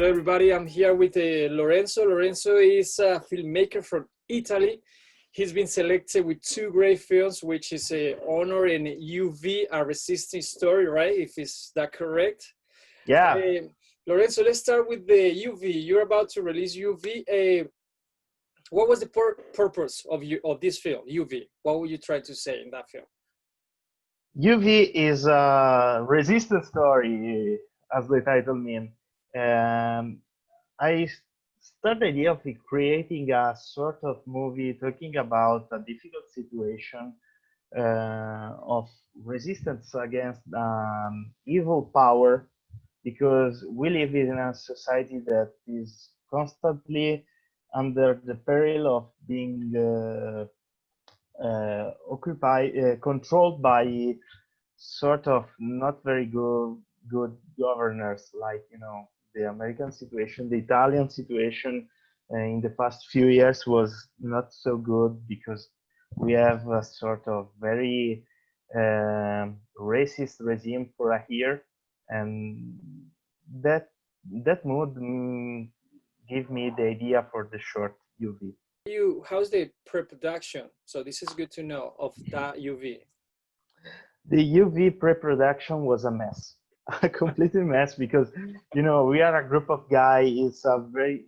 Hello, everybody. I'm here with Lorenzo. Lorenzo is a filmmaker from Italy. He's been selected with two great films, which is Honor and UV, a resisting story, right? If is that correct? Yeah, Lorenzo, let's start with the UV. You're about to release UV. What was the purpose of this film, UV? What were you trying to say in that film? UV is a resistance story, as the title means. I started the idea of creating a sort of movie talking about a difficult situation of resistance against evil power, because we live in a society that is constantly under the peril of being controlled by sort of not very good governors, like the American situation. The Italian situation in the past few years was not so good because we have a sort of very racist regime for a year, and that mood gave me the idea for the short UV. How's the pre-production? So this is good to know of that UV. The UV pre-production was a mess, a complete mess, because we are a group of guys. It's a very,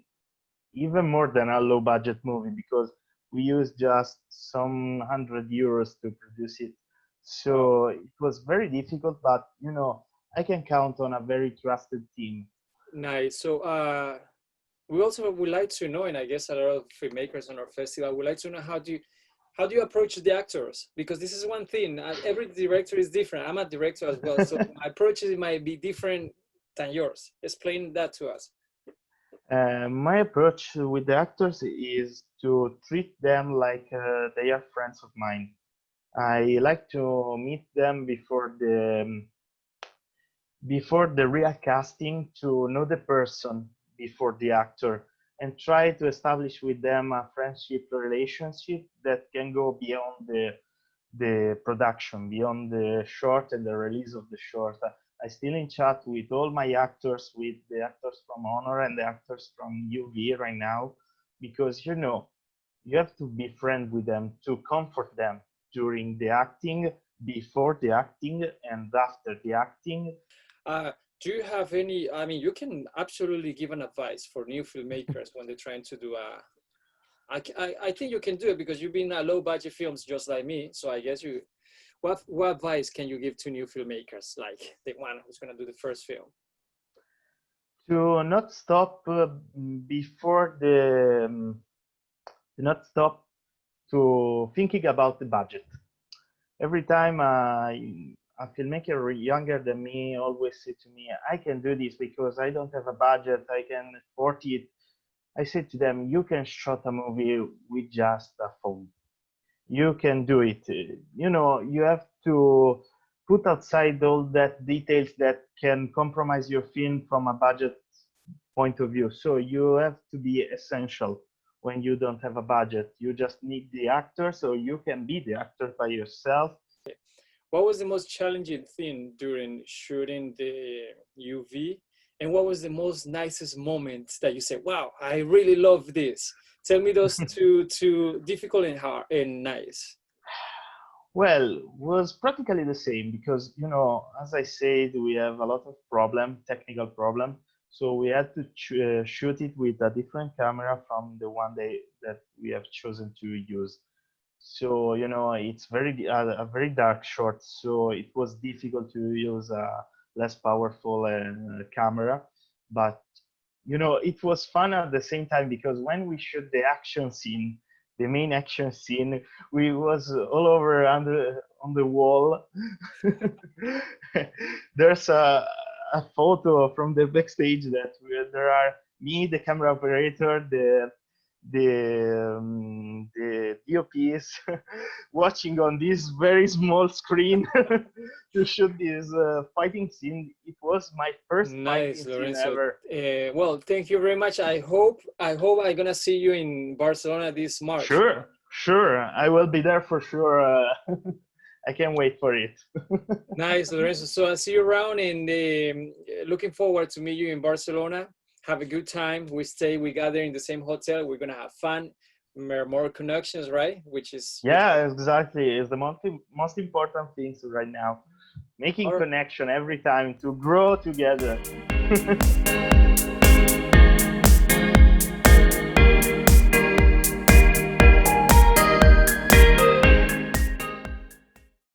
even more than a low budget movie, because we used just some €100 to produce it. So it was very difficult, but I can count on a very trusted team. Nice. So we also would like to know, and I guess a lot of filmmakers on our festival would like to know, how do you approach the actors? Because this is one thing. Every director is different. I'm a director as well, so my approaches might be different than yours. Explain that to us. My approach with the actors is to treat them like they are friends of mine. I like to meet them before the real casting, to know the person before the actor, and try to establish with them a friendship relationship that can go beyond the production, beyond the short and the release of the short. I still in chat with all my actors, with the actors from Honor and the actors from UV right now, because you have to be friend with them, to comfort them during the acting, before the acting, and after the acting. Do you have any, I mean, you can absolutely give an advice for new filmmakers when they're trying to do I think you can do it because you've been in low budget films just like me. So I guess what advice can you give to new filmmakers, like the one who's going to do the first film? To not stop before not stop to thinking about the budget. Every time a filmmaker younger than me always say to me, I can do this because I don't have a budget, I can afford it. I say to them, you can shoot a movie with just a phone. You can do it. You have to put outside all that details that can compromise your film from a budget point of view. So you have to be essential when you don't have a budget. You just need the actor, so you can be the actor by yourself. What was the most challenging thing during shooting the UV? And what was the most nicest moment that you said, wow, I really love this? Tell me those two difficult and hard and nice. Well, was practically the same because, as I said, we have a lot of technical problem. So we had to shoot it with a different camera from the one that we have chosen to use. So, it's a very dark shot. So it was difficult to use a less powerful camera. But, it was fun at the same time, because when we shoot the main action scene, we was all over on the wall. There's a photo from the backstage that there are me, the camera operator, the DOPs watching on this very small screen to shoot this fighting scene. It was my first Nice, fighting Lorenzo. scene ever. Well, thank you very much. I hope I'm gonna see you in Barcelona this March. Sure, I will be there for sure. I can't wait for it. Nice, Lorenzo. So I'll see you around, and looking forward to meet you in Barcelona. have a good time. We gather in the same hotel. We're gonna have fun, more connections, right? Which Yeah, exactly. It's the most important things right now. Making or connection every time to grow together.